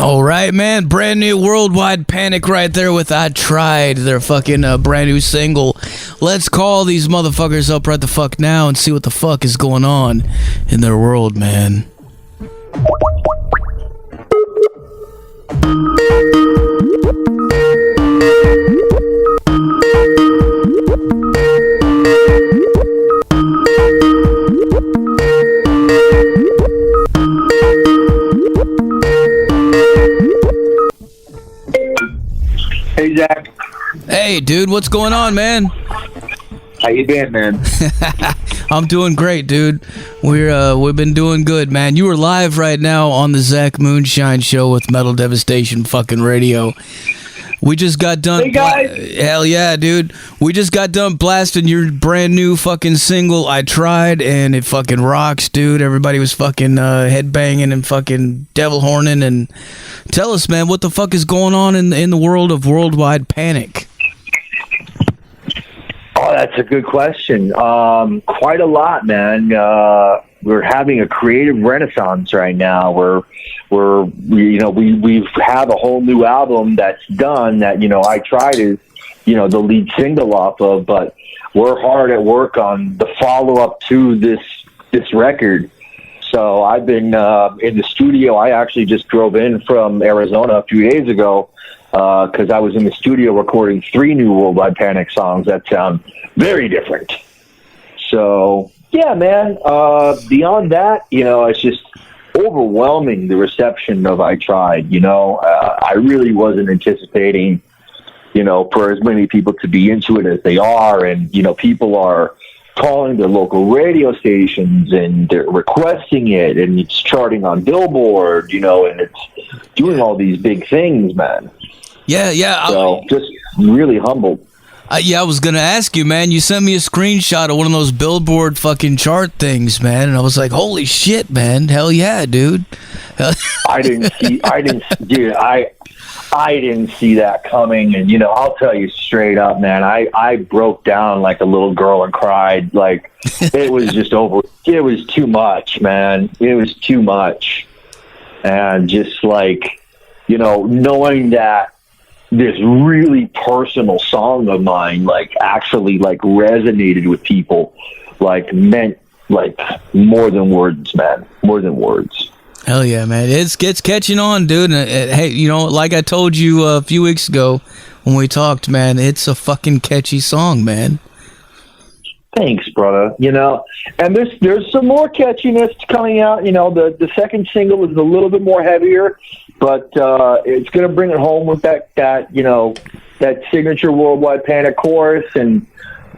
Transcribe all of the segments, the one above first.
All right, man. Brand new Worldwide Panic right there with I Tried, their fucking brand new single. Let's call these motherfuckers up right the fuck now and see what the fuck is going on in their world, man. Hey, Zach. Hey, dude, what's going on, man? How you been, man? I'm doing great, dude. We've been doing good, man. You are live right now on the Zach Moonshine Show with Metal Devastation fucking radio. We just got done. Hey, guys. Hell yeah, dude. We just got done blasting your brand new fucking single, I Tried, and it fucking rocks, dude. Everybody was fucking headbanging and fucking devil horning. And tell us, man, what the fuck is going on in the world of Worldwide Panic? Oh, that's a good question. Quite a lot, man. We're having a creative renaissance right now. We've had a whole new album that's done that, I Tried is, the lead single off of, but we're hard at work on the follow-up to this record. So I've been in the studio. I actually just drove in from Arizona a few days ago because I was in the studio recording 3 new Worldwide Panic songs that sound very different. So, yeah, man, beyond that, it's just overwhelming, the reception of I Tried. I really wasn't anticipating, for as many people to be into it as they are. And, people are calling their local radio stations and they're requesting it, and it's charting on Billboard, and it's doing all these big things, man. Yeah. So just really humbled. I was going to ask you, man. You sent me a screenshot of one of those Billboard fucking chart things, man. And I was like, holy shit, man. Hell yeah, dude. I didn't see that coming. And, I'll tell you straight up, man, I broke down like a little girl and cried. Like, it was just over. It was too much, man. It was too much. And just like, knowing that this really personal song of mine, actually resonated with people, meant more than words, man, more than words. Hell yeah, man. It's catching on, dude. And hey, like I told you a few weeks ago when we talked, man, it's a fucking catchy song, man. Thanks, brother. And there's some more catchiness coming out. The second single is a little bit more heavier, but it's going to bring it home with that signature Worldwide Panic chorus. And,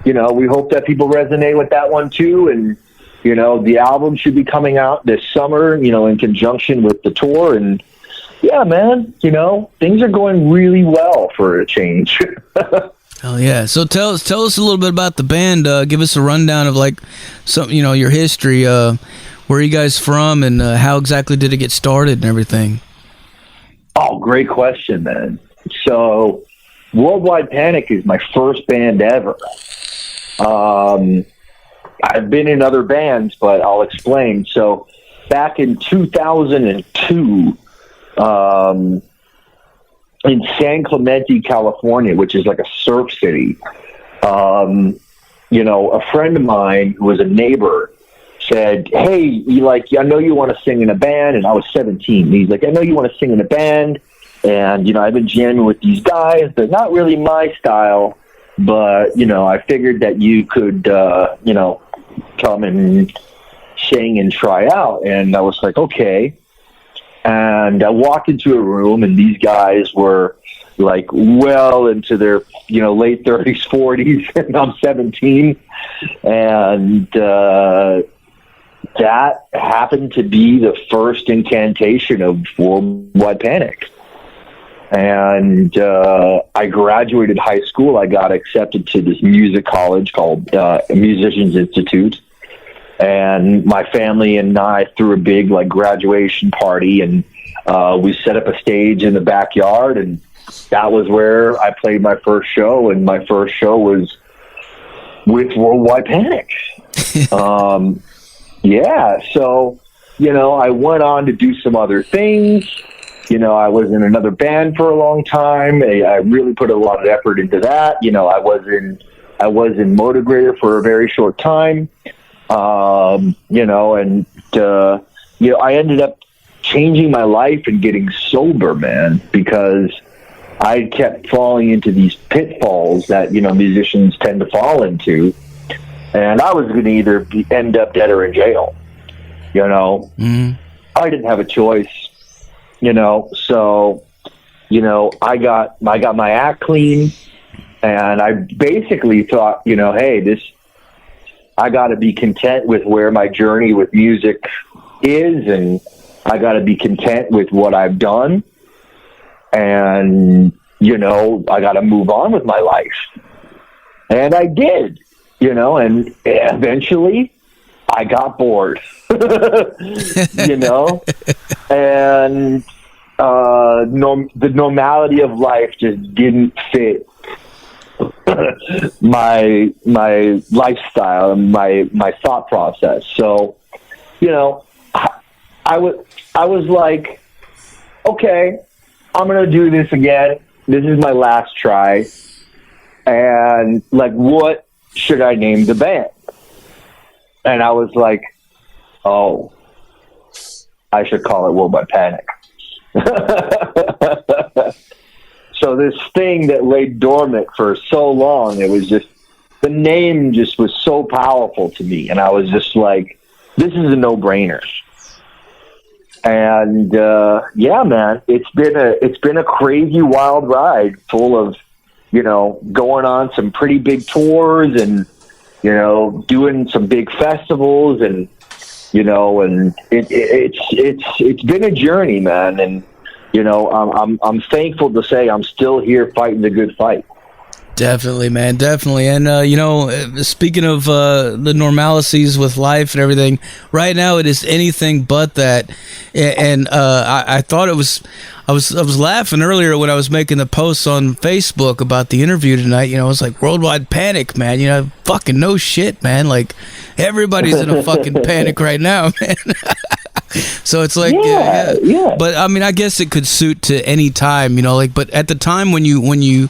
we hope that people resonate with that one too. And, the album should be coming out this summer, in conjunction with the tour. And yeah, man, things are going really well for a change. Oh yeah! So tell us a little bit about the band. Give us a rundown of some, your history. Where are you guys from, and how exactly did it get started and everything? Oh, great question, man. So, Worldwide Panic is my first band ever. I've been in other bands, but I'll explain. So, back in 2002. In San Clemente, California, which is like a surf city, a friend of mine who was a neighbor said, hey, I know you want to sing in a band. And I was 17. He's like, I know you want to sing in a band. And, I've been jamming with these guys. They're not really my style, but, I figured that you could, come and sing and try out. And I was like, okay. And I walked into a room, and these guys were well into their, late 30s, 40s, and I'm 17. And that happened to be the first incantation of Worldwide Panic. And I graduated high school. I got accepted to this music college called Musicians Institute. And my family and I threw a big graduation party, and we set up a stage in the backyard, and that was where I played my first show. And my first show was with Worldwide Panic. Yeah, so I went on to do some other things, I was in another band for a long time. I really put a lot of effort into that. I was in Motivator for a very short time. I ended up changing my life and getting sober, man, because I kept falling into these pitfalls that, musicians tend to fall into. And I was going to either end up dead or in jail, Mm-hmm. I didn't have a choice, so, I got my act clean, and I basically thought, hey, I got to be content with where my journey with music is, and I got to be content with what I've done, and, I got to move on with my life. And I did, and eventually I got bored, and the normality of life just didn't fit my lifestyle and my thought process. So, I was like, okay, I'm going to do this again. This is my last try. And like, what should I name the band? And I was like, oh, I should call it Worldwide Panic. So this thing that lay dormant for so long, it was just, the name just was so powerful to me. And I was just like, this is a no-brainer. And, yeah, man, it's been a crazy wild ride full of, going on some pretty big tours and, doing some big festivals and, and it's been a journey, man. And, I'm thankful to say I'm still here fighting the good fight. Definitely, man, definitely. And, speaking of the normalities with life and everything, right now it is anything but that. And I thought it was, I was laughing earlier when I was making the posts on Facebook about the interview tonight. I was like, Worldwide Panic, man. Fucking no shit, man. Like, everybody's in a fucking panic right now, man. So it's like, yeah. But I mean, I guess it could suit to any time, but at the time when you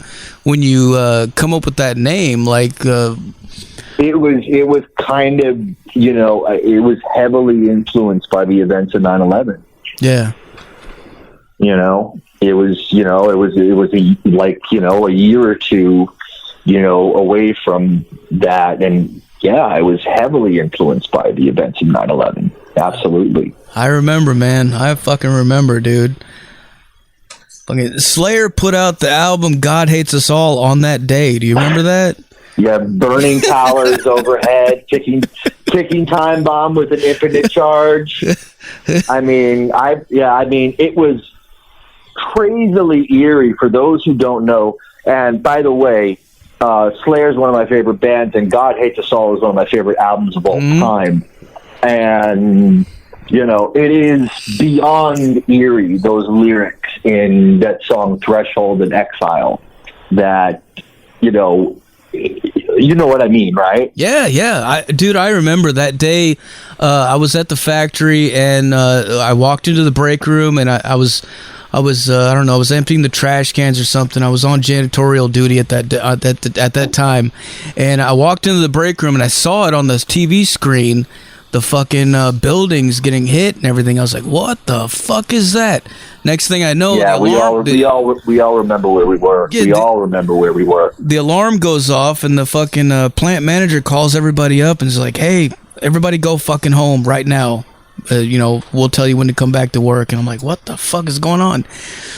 come up with that name, like, it was kind of, it was heavily influenced by the events of 9/11. Yeah. It was a year or two, away from that. And yeah, I was heavily influenced by the events of 9/11. Absolutely. I remember, man. I fucking remember, dude. Fucking Slayer put out the album God Hates Us All on that day. Do you remember that? Yeah, burning towers overhead, ticking time bomb with an infinite charge. I mean, it was crazily eerie for those who don't know. And by the way, Slayer is one of my favorite bands, and God Hates Us All is one of my favorite albums of all time. And, it is beyond eerie, those lyrics in that song Threshold and Exile, that, you know what I mean, right? Yeah. Dude, I remember that day. I was at the factory, and I walked into the break room, and I was I don't know, I was emptying the trash cans or something. I was on janitorial duty at that time, and I walked into the break room and I saw it on the TV screen, the fucking buildings getting hit and everything. I was like, "What the fuck is that?" Next thing I know, yeah, we all remember where we were. Yeah, we all remember where we were. The alarm goes off, and the fucking plant manager calls everybody up and is like, "Hey, everybody, go fucking home right now. We'll tell you when to come back to work." And I'm like, what the fuck is going on?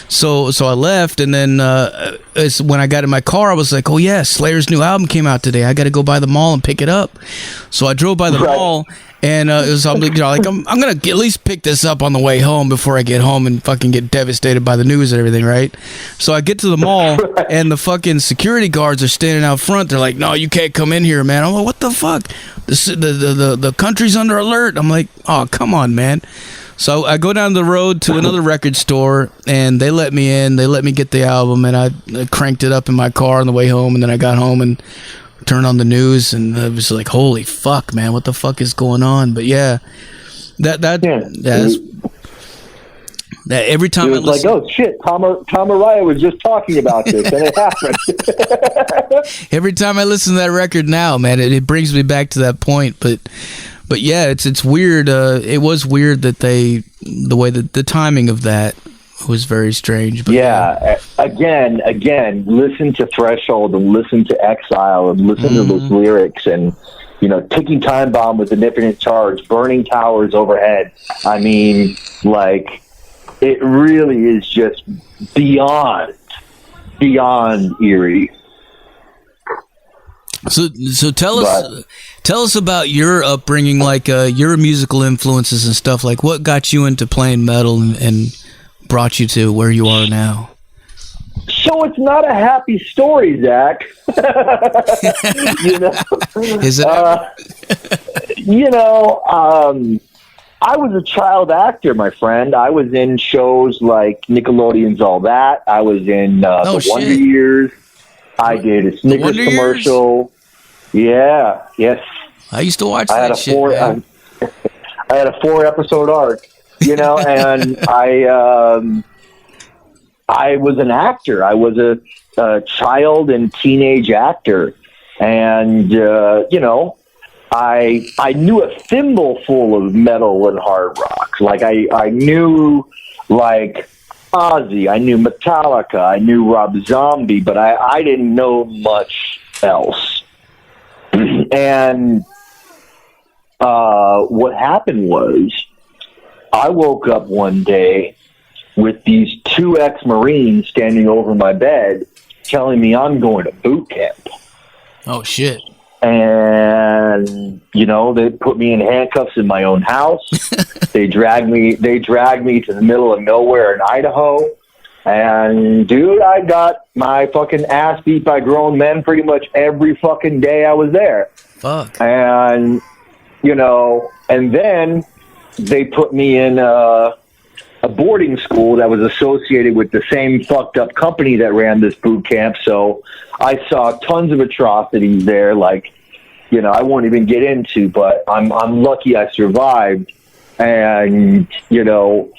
So I left, and then when I got in my car, I was like, oh yeah, Slayer's new album came out today. I got to go by the mall and pick it up. So I drove by the mall, and I'm gonna at least pick this up on the way home before I get home and fucking get devastated by the news and everything, right? So I get to the mall, and the fucking security guards are standing out front. They're like, no, you can't come in here, man. I'm like, what the fuck? The country's under alert. I'm like, oh, come on, man. So I go down the road to another record store, and they let me in. They let me get the album, and I cranked it up in my car on the way home, and then I got home and turned on the news, and I was like, holy fuck, man, what the fuck is going on? But yeah, That every time it was like, oh shit, Tom Araya was just talking about this, and it happened. Every time I listen to that record now, man, it brings me back to that point. But yeah, it's weird. It was weird that the way that the timing of that was very strange. But yeah, again, listen to Threshold and listen to Exile and listen to those lyrics and, you know, Ticking Time Bomb with an Infinite Charge, Burning Towers Overhead. I mean, like, it really is just beyond eerie. So tell us about your upbringing, like your musical influences and stuff. Like, what got you into playing metal and brought you to where you are now? So it's not a happy story, Zach. You know, is it? You know, I was a child actor, my friend. I was in shows like Nickelodeon's All That. I was in the Wonder Years. I did a Snickers commercial. Yeah, yes. I used to watch that shit. I had a 4-episode arc, you know, and I was an actor. I was a child and teenage actor, and you know, I knew a thimbleful of metal and hard rock. Like I knew like Ozzy, I knew Metallica, I knew Rob Zombie, but I didn't know much else. And what happened was I woke up one day with these 2 ex-Marines standing over my bed telling me I'm going to boot camp. Oh, shit. And, you know, they put me in handcuffs in my own house. They dragged me to the middle of nowhere in Idaho. And, dude, I got my fucking ass beat by grown men pretty much every fucking day I was there. Fuck. And, you know, and then they put me in a boarding school that was associated with the same fucked up company that ran this boot camp. So I saw tons of atrocities there, like, you know, I won't even get into, but I'm lucky I survived. And, you know,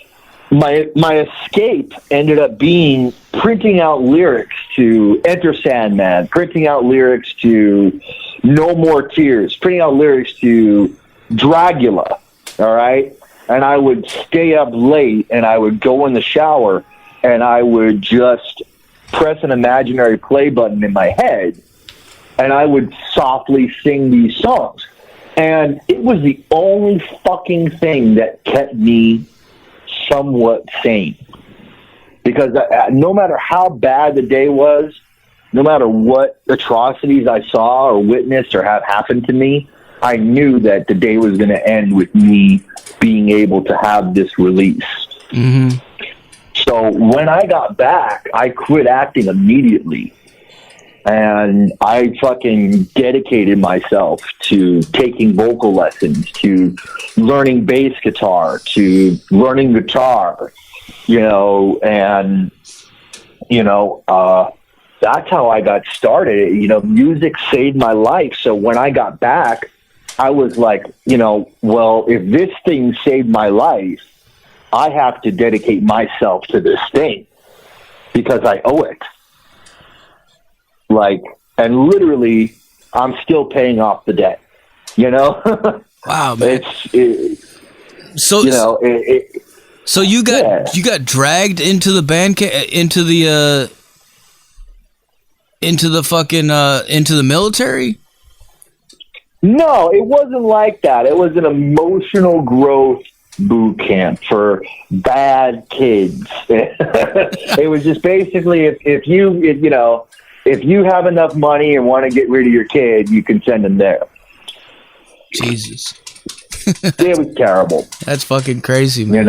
my escape ended up being printing out lyrics to Enter Sandman, printing out lyrics to No More Tears, printing out lyrics to Dragula, all right? And I would stay up late, and I would go in the shower, and I would just press an imaginary play button in my head, and I would softly sing these songs. And it was the only fucking thing that kept me somewhat sane. Because no matter how bad the day was, no matter what atrocities I saw or witnessed or had happen to me, I knew that the day was going to end with me being able to have this release. Mm-hmm. So when I got back, I quit acting immediately. And I fucking dedicated myself to taking vocal lessons, to learning bass guitar, to learning guitar, you know, and, you know, that's how I got started. You know, music saved my life. So when I got back, I was like, you know, well, if this thing saved my life, I have to dedicate myself to this thing because I owe it. Like, and literally, I'm still paying off the debt, you know? Wow, man. So, you know, so you got dragged into the band, into the military? No, it wasn't like that. It was an emotional growth boot camp for bad kids. It was just basically if you have enough money and want to get rid of your kid, you can send them there. Jesus. It was terrible. That's fucking crazy, man.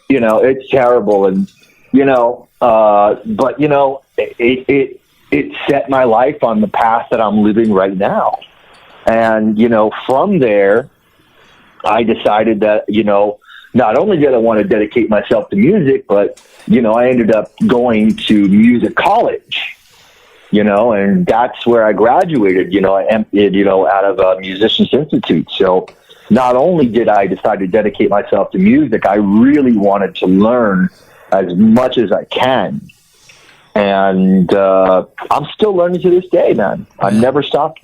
You know, it's terrible. And, you know, but, you know, it set my life on the path that I'm living right now. And, you know, from there, I decided that, you know, not only did I want to dedicate myself to music, but, you know, I ended up going to music college, you know, and that's where I graduated, you know, out of Musicians Institute. So, not only did I decide to dedicate myself to music, I really wanted to learn as much as I can. And I'm still learning to this day, man. I've never stopped.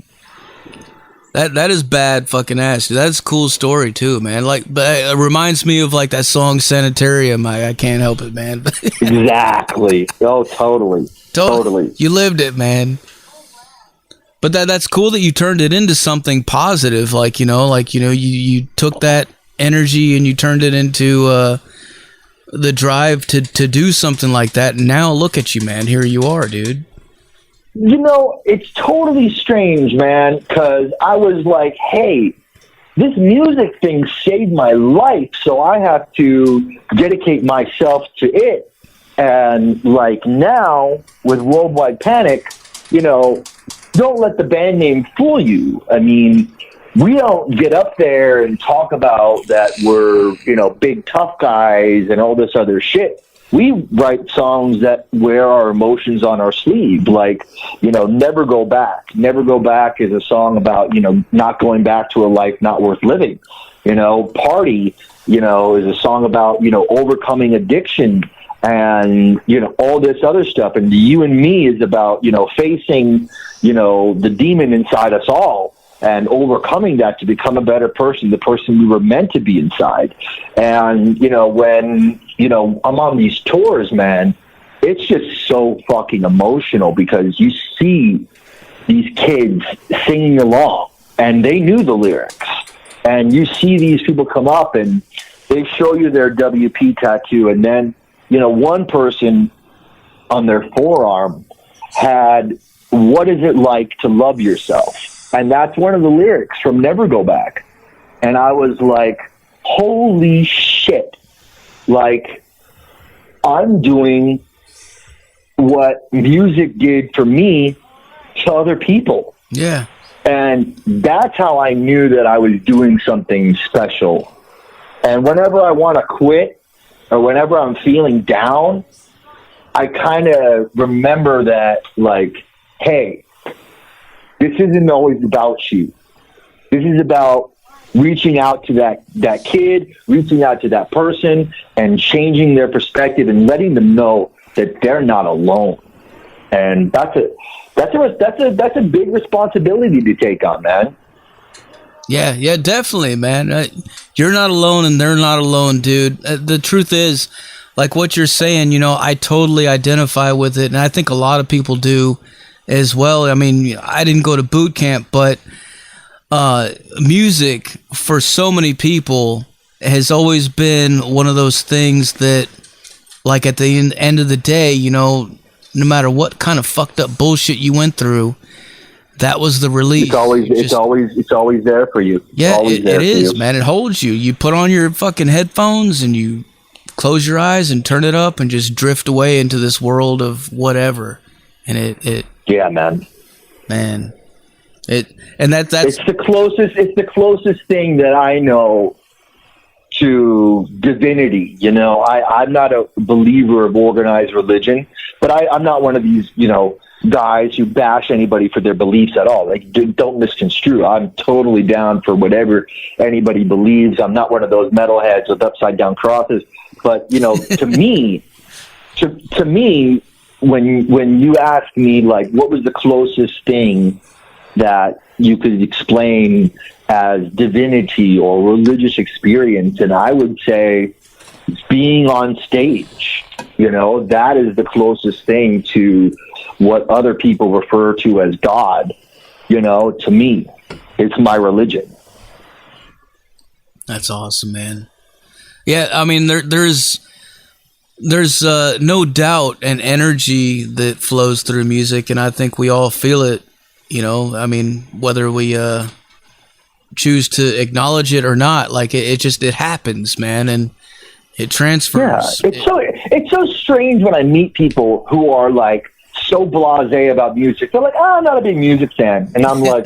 That is bad fucking ass. That's a cool story too, man. Like, but it reminds me of like that song Sanitarium. I can't help it, man. Exactly. Oh, totally. You lived it, man. But that's cool that you turned it into something positive. Like, you took that energy and you turned it into the drive to do something like that. And now look at you, man. Here you are, dude. It's totally strange, man, because I was like, hey, this music thing saved my life, so I have to dedicate myself to it. And like now with Worldwide Panic, don't let the band name fool you. I mean, we don't get up there and talk about that we're, big tough guys and all this other shit. We write songs that wear our emotions on our sleeve, like, Never Go Back. Never Go Back is a song about, not going back to a life not worth living. Party, is a song about, overcoming addiction and, all this other stuff. And You and Me is about, facing, the demon inside us all and overcoming that to become a better person, the person we were meant to be inside. And, when, I'm on these tours, man, it's just so fucking emotional because you see these kids singing along and they knew the lyrics. And you see these people come up and they show you their WP tattoo. And then, one person on their forearm had, "What is it like to love yourself?" And that's one of the lyrics from Never Go Back. And I was like, holy shit. Like, I'm doing what music did for me to other people. Yeah. And that's how I knew that I was doing something special. And whenever I want to quit or whenever I'm feeling down, I kind of remember that, like, hey, this isn't always about you. This is about reaching out to that kid, reaching out to that person, and changing their perspective and letting them know that they're not alone. And that's a big responsibility to take on, man. Yeah, definitely, man. You're not alone, and they're not alone, dude. The truth is, like what you're saying, I totally identify with it, and I think a lot of people do as well. I mean, I didn't go to boot camp, but music for so many people has always been one of those things that, like, at the end of the day, no matter what kind of fucked up bullshit you went through, that was the release. It's always there for you. Yeah, it is, man. It holds you. You put on your fucking headphones and you close your eyes and turn it up and just drift away into this world of whatever. And it yeah, man. Man. That's it's the closest thing that I know to divinity. I'm not a believer of organized religion, but I'm not one of these, guys who bash anybody for their beliefs at all. Like, don't misconstrue. I'm totally down for whatever anybody believes. I'm not one of those metalheads with upside down crosses. But to me, when you ask me, like, what was the closest thing that you could explain as divinity or religious experience, and I would say being on stage. That is the closest thing to what other people refer to as God. To me, it's my religion. That's awesome, man. Yeah, I mean, there's no doubt an energy that flows through music, and I think we all feel it. I mean, whether we choose to acknowledge it or not, like it happens, man, and it transfers. Yeah, it's so strange when I meet people who are like so blasé about music. They're like, "Oh, I'm not a big music fan," and I'm like,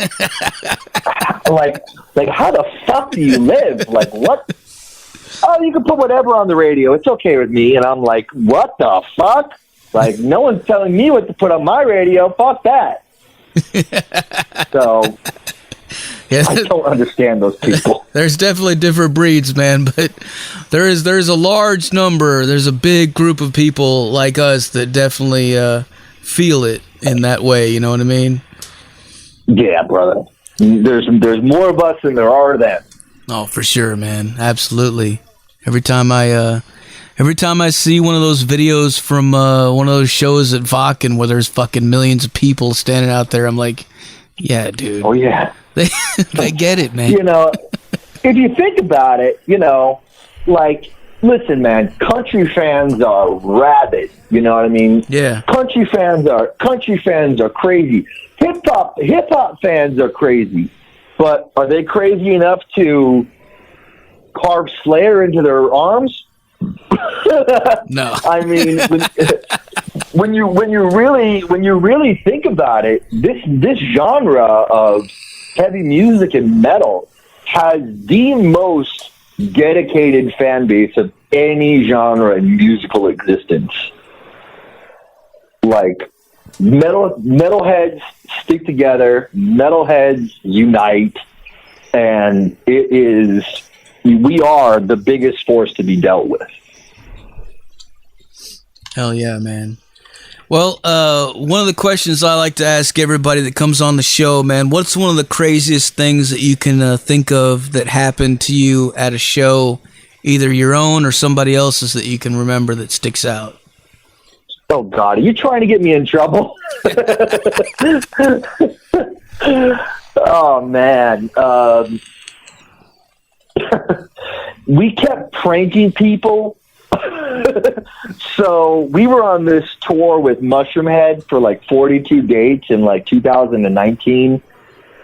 like how the fuck do you live? Like, what? Oh, you can put whatever on the radio. It's okay with me. And I'm like, what the fuck? Like, no one's telling me what to put on my radio. Fuck that. So, Yeah, I don't understand those people. there's definitely different breeds, man, but there's a large number. There's a big group of people like us that definitely feel it in that way. You know what I mean? Yeah, brother. There's more of us than there are them. Oh, for sure, man. Absolutely. Every time I see one of those videos from one of those shows at Vakken where there's fucking millions of people standing out there, I'm like, yeah, dude. Oh yeah. They get it, man. You know, if you think about it, you know, like, listen, man, country fans are rabid. You know what I mean? Yeah. Country fans are crazy. Hip hop fans are crazy. But are they crazy enough to carve Slayer into their arms? No. I mean, when you really think about it, this genre of heavy music and metal has the most dedicated fan base of any genre in musical existence. Like, metalheads stick together, metalheads unite, and we are the biggest force to be dealt with. Hell yeah, man. Well, one of the questions I like to ask everybody that comes on the show, man, what's one of the craziest things that you can think of that happened to you at a show, either your own or somebody else's, that you can remember that sticks out? Oh, God, are you trying to get me in trouble? Oh, man. We kept pranking people. So we were on this tour with Mushroomhead for like 42 dates in like 2019.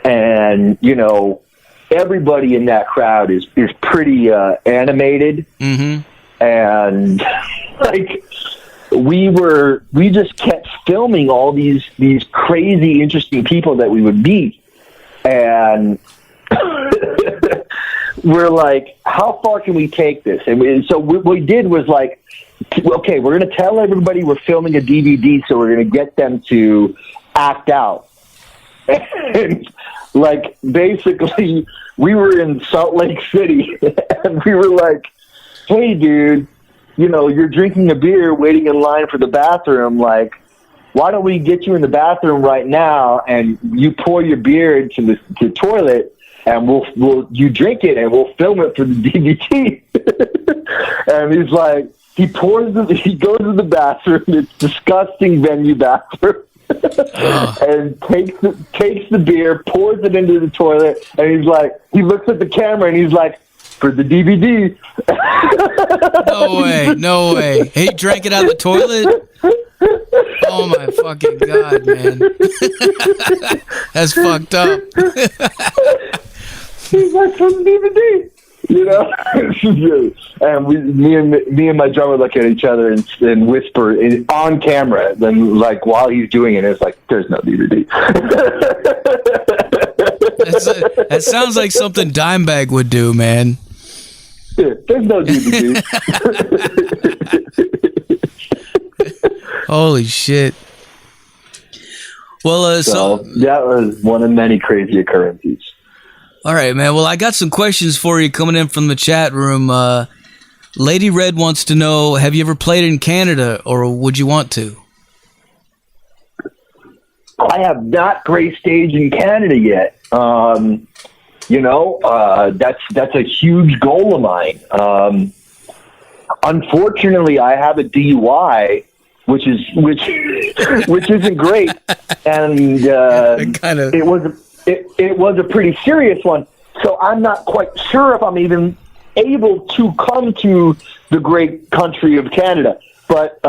And, you know, everybody in that crowd is pretty animated. Mm-hmm. And like, we just kept filming all these crazy, interesting people that we would meet. And we're like, how far can we take this? And so what we did was like, okay, we're going to tell everybody we're filming a DVD, so we're going to get them to act out. And like, basically, we were in Salt Lake City, and we were like, hey, dude, you know, you're drinking a beer, waiting in line for the bathroom. Like, why don't we get you in the bathroom right now, and you pour your beer into the toilet, and you drink it, and we'll film it for the DVD. And he's like, he goes to the bathroom. It's disgusting venue bathroom. And takes the beer, pours it into the toilet, and he's like, he looks at the camera and he's like, for the DVD. No way. He drank it out of the toilet? Oh my fucking God, man. That's fucked up. He's like, for the DVD. You know? And me and my drummer look at each other and whisper on camera. Then, like, while he's doing it, it's like, there's no DVD. That sounds like something Dimebag would do, man. Yeah, there's no DVD. Holy shit. Well, so that was one of many crazy occurrences. All right, man. Well, I got some questions for you coming in from the chat room. Lady Red wants to know, have you ever played in Canada, or would you want to? I have not graced stage in Canada yet. You know, that's a huge goal of mine. Unfortunately, I have a DUI, which isn't great, and it was a pretty serious one. So I'm not quite sure if I'm even able to come to the great country of Canada. But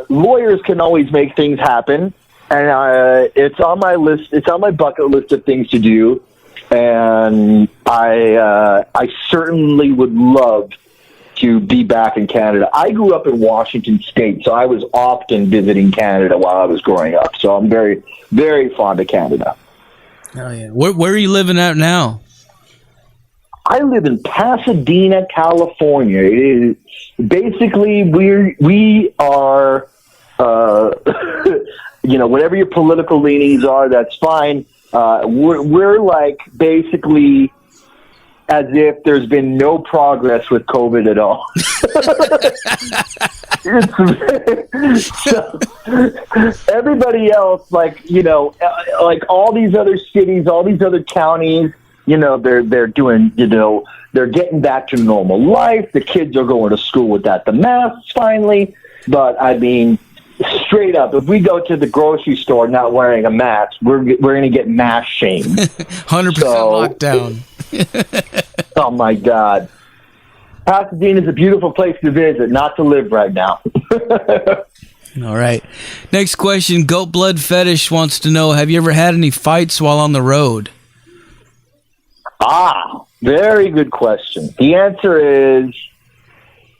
lawyers can always make things happen, and it's on my list. It's on my bucket list of things to do. And I certainly would love to be back in Canada. I grew up in Washington State, so I was often visiting Canada while I was growing up. So I'm very, very fond of Canada. Oh yeah. Where are you living at now? I live in Pasadena, California. It is basically we are you know, whatever your political leanings are, that's fine. we're like basically as if there's been no progress with COVID at all. So, everybody else, like all these other cities, all these other counties, they're doing, they're getting back to normal life. The kids are going to school without the masks finally. But I mean, straight up, if we go to the grocery store not wearing a mask, we're going to get mask shamed. 100% lockdown. Oh my God. Pasadena is a beautiful place to visit, not to live right now. All right. Next question. Goat Blood Fetish wants to know, have you ever had any fights while on the road? Very good question. The answer is,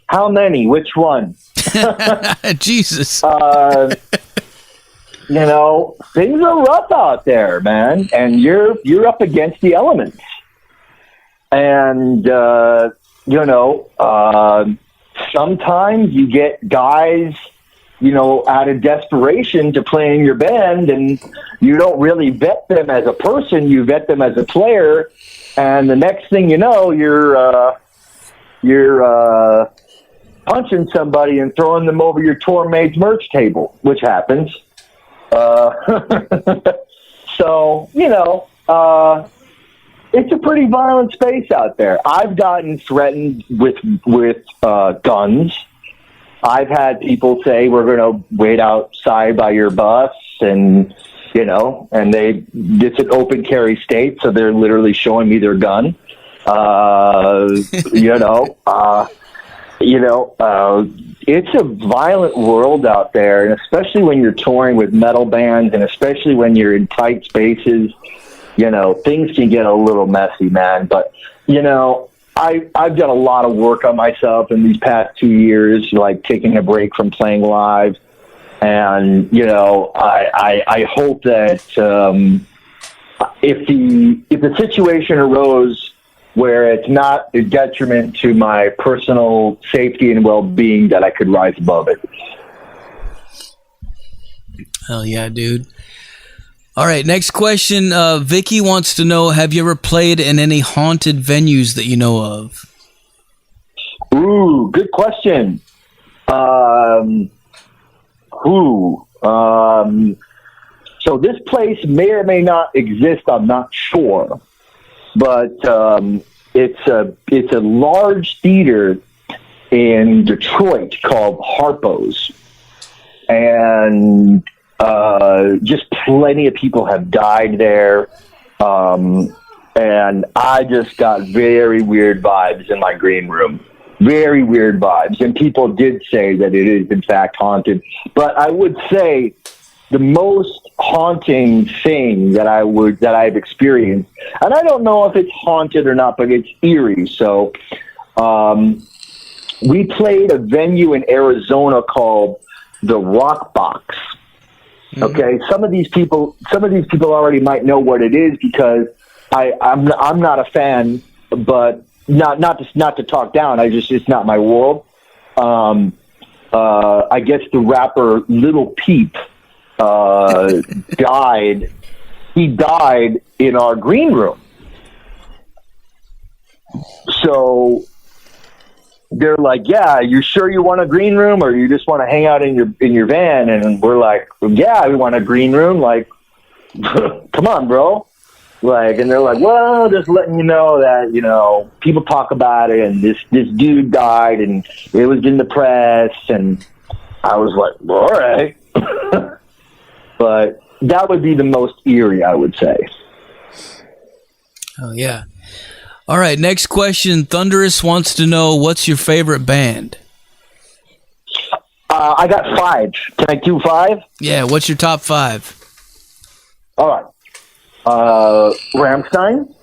how many? Which one? Jesus. Things are rough out there, man, and you're up against the elements. And, sometimes you get guys, out of desperation to play in your band, and you don't really vet them as a person, you vet them as a player, and the next thing you know, you're punching somebody and throwing them over your tour mate's merch table, which happens. So, it's a pretty violent space out there. I've gotten threatened with guns. I've had people say, we're going to wait outside by your bus, and it's an open carry state, so they're literally showing me their gun. It's a violent world out there, and especially when you're touring with metal bands, and especially when you're in tight spaces, things can get a little messy, man. But, I've done a lot of work on myself in these past 2 years, like taking a break from playing live. And, I hope that if the situation arose where it's not a detriment to my personal safety and well-being, that I could rise above it. Hell yeah, dude. All right, next question. Vicky wants to know, have you ever played in any haunted venues that you know of? Ooh, good question. So this place may or may not exist, I'm not sure. But it's a large theater in Detroit called Harpo's. And just plenty of people have died there. And I just got very weird vibes in my green room. Very weird vibes. And people did say that it is, in fact, haunted. But I would say the most haunting thing that I've experienced, and I don't know if it's haunted or not, but it's eerie. So we played a venue in Arizona called the Rock Box. Okay, some of these people already might know what it is, because I'm not a fan, but not to talk down. It's not my world. I guess the rapper Lil Peep died. He died in our green room. So they're like, "Yeah, you sure you want a green room, or you just want to hang out in your van?" And we're like, "Yeah, we want a green room." Like, come on, bro. Like, and they're like, "Well, just letting you know that, people talk about it, and this dude died, and it was in the press." And I was like, "All right." But that would be the most eerie, I would say. Oh, yeah. All right, next question. Thunderous wants to know, what's your favorite band? I got 5. Can I do 5? Yeah, what's your top 5? All right. Rammstein,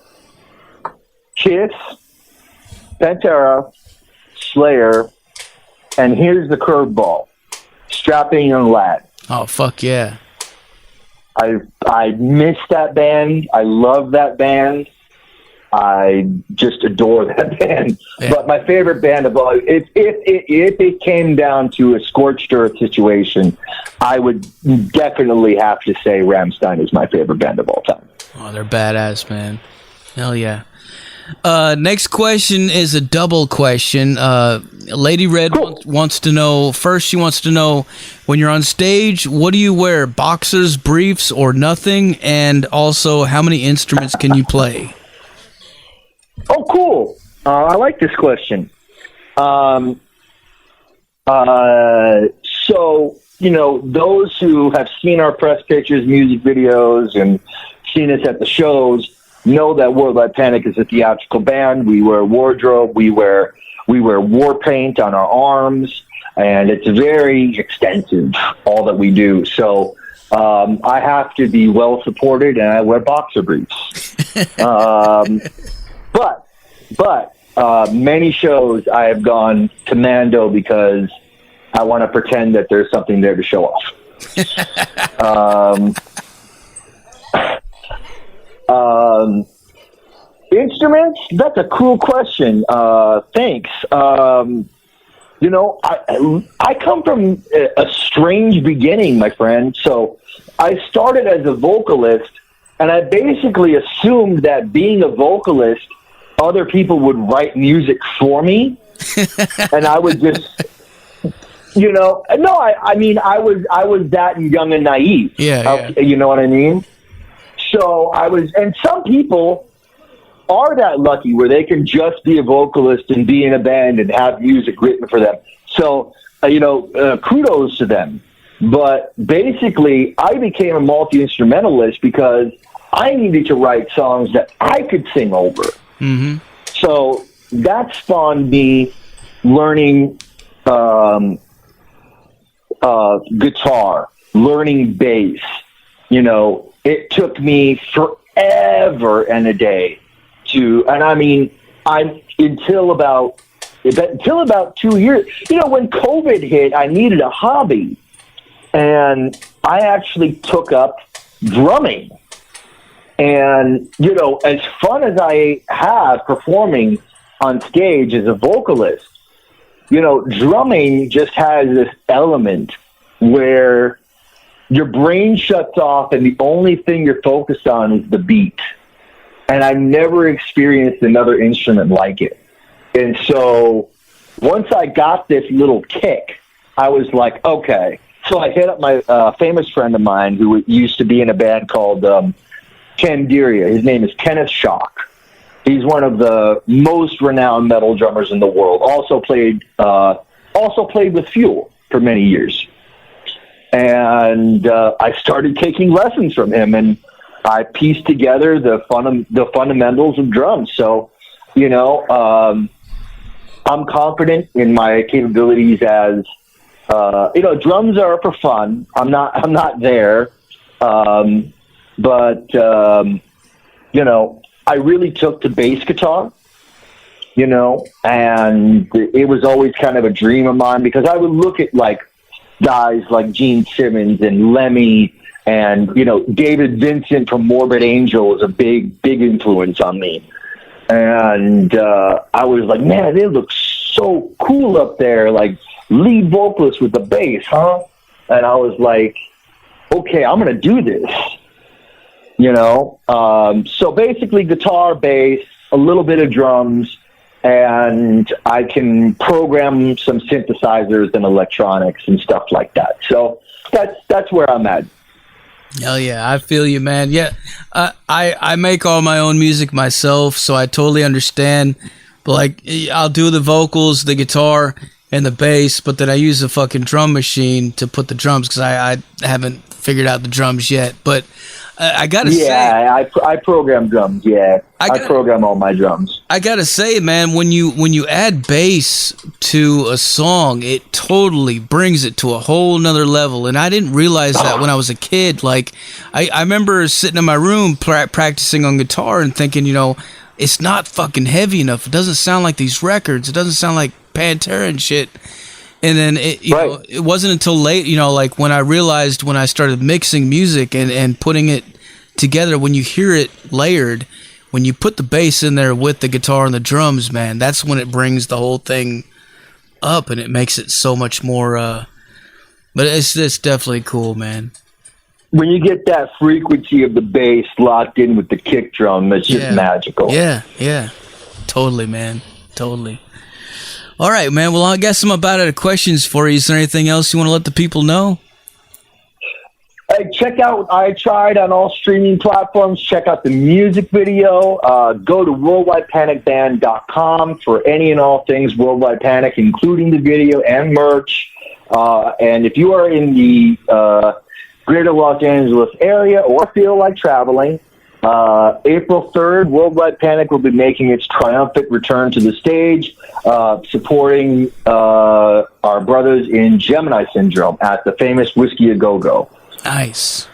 Kiss, Pantera, Slayer, and here's the curveball, Strapping Young Lad. Oh, fuck yeah. I miss that band. I love that band. I just adore that band. Yeah. But my favorite band of all, if it came down to a scorched earth situation, I would definitely have to say Rammstein is my favorite band of all time. Oh, they're badass, man. Hell yeah. Next question is a double question. Lady Red wants to know, first she wants to know, when you're on stage, what do you wear, boxers, briefs, or nothing? And also, how many instruments can you play? Oh, cool. I like this question. So, those who have seen our press pictures, music videos, and seen us at the shows know that Worldwide Panic is a theatrical band. We wear wardrobe. We wear war paint on our arms, and it's very extensive, all that we do. So I have to be well supported, and I wear boxer briefs. But many shows I have gone commando because I want to pretend that there's something there to show off. Instruments? That's a cool question. Thanks. I come from a strange beginning, my friend. So I started as a vocalist, and I basically assumed that being a vocalist, other people would write music for me, and I would just, I was that young and naive. Yeah. You know what I mean? So and some people are that lucky where they can just be a vocalist and be in a band and have music written for them. So, kudos to them. But basically, I became a multi-instrumentalist because I needed to write songs that I could sing over. Mm-hmm. So that spawned me learning guitar, learning bass. It took me forever and a day until about 2 years. When COVID hit, I needed a hobby, and I actually took up drumming. And, as fun as I have performing on stage as a vocalist, drumming just has this element where your brain shuts off and the only thing you're focused on is the beat. And I've never experienced another instrument like it. And so once I got this little kick, I was like, okay. So I hit up my famous friend of mine who used to be in a band called Candiria. His name is Kenneth Schock. He's one of the most renowned metal drummers in the world. Also played with Fuel for many years. And I started taking lessons from him, and I pieced together the fundamentals of drums. So, I'm confident in my capabilities as, drums are for fun. I'm not there. But I really took to bass guitar, and it was always kind of a dream of mine because I would look at guys like Gene Simmons and Lemmy and, David Vincent from Morbid Angel was a big, big influence on me. And I was like, man, they look so cool up there, like lead vocalist with the bass, huh? And I was like, okay, I'm going to do this. So basically guitar, bass, a little bit of drums, and I can program some synthesizers and electronics and stuff like that. So that's where I'm at. Hell yeah, I feel you, man. Yeah, I make all my own music myself, so I totally understand. But I'll do the vocals, the guitar, and the bass, but then I use a fucking drum machine to put the drums because I haven't figured out the drums yet. But I gotta say, I program drums. Yeah, I program all my drums. I gotta say, man, when you add bass to a song, it totally brings it to a whole nother level. And I didn't realize that when I was a kid. I remember sitting in my room practicing on guitar and thinking, it's not fucking heavy enough. It doesn't sound like these records. It doesn't sound like Pantera and shit. And then it wasn't until late, when I realized when I started mixing music and putting it together, when you hear it layered, when you put the bass in there with the guitar and the drums, man, that's when it brings the whole thing up and it makes it so much more. But it's definitely cool, man. when you get that frequency of the bass locked in with the kick drum, it's just magical. Yeah. Totally, man. Totally. All right, man. Well, I guess I'm about out of questions for you. Is there anything else you want to let the people know? Hey, check out I Tried on all streaming platforms. Check out the music video. Go to worldwidepanicband.com for any and all things Worldwide Panic, including the video and merch. And if you are in the greater Los Angeles area or feel like traveling, April 3rd, Worldwide Panic will be making its triumphant return to the stage, supporting our brothers in Gemini Syndrome at the famous Whiskey A Go-Go. Nice.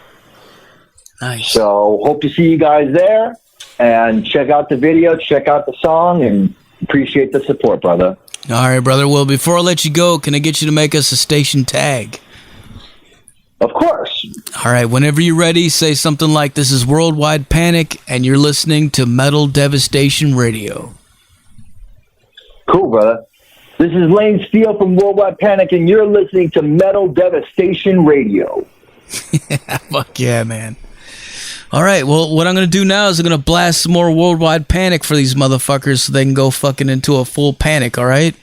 So hope to see you guys there, and check out the video, check out the song, and appreciate the support, brother. All right, brother. Well, before I let you go, can I get you to make us a station tag? Of course. All right, whenever you're ready, say something like, "This is Worldwide Panic, and you're listening to Metal Devastation Radio." Cool, brother. This is Lane Steele from Worldwide Panic, and you're listening to Metal Devastation Radio. Fuck yeah, man. All right, well, what I'm going to do now is I'm going to blast some more Worldwide Panic for these motherfuckers so they can go fucking into a full panic, all right?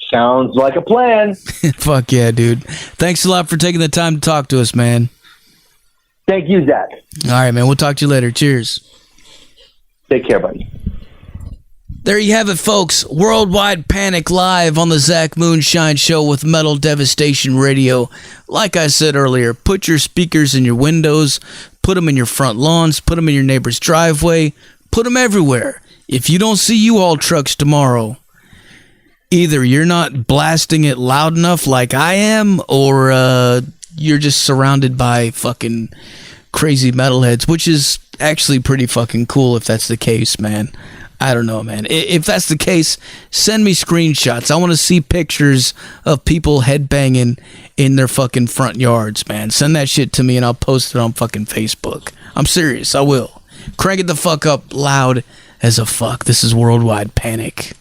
Sounds like a plan. Fuck yeah, dude. Thanks a lot for taking the time to talk to us, man. Thank you, Zach. All right, man. We'll talk to you later. Cheers. Take care, buddy. There you have it, folks. Worldwide Panic live on the Zach Moonshine Show with Metal Devastation Radio. Like I said earlier, put your speakers in your windows, put them in your front lawns, put them in your neighbor's driveway, put them everywhere. If you don't see U-Haul trucks tomorrow, either you're not blasting it loud enough like I am, or you're just surrounded by fucking crazy metalheads, which is actually pretty fucking cool if that's the case, man. I don't know, man. If that's the case, send me screenshots. I want to see pictures of people headbanging in their fucking front yards, man. Send that shit to me and I'll post it on fucking Facebook. I'm serious, I will. Crank it the fuck up loud as a fuck. This is Worldwide Panic.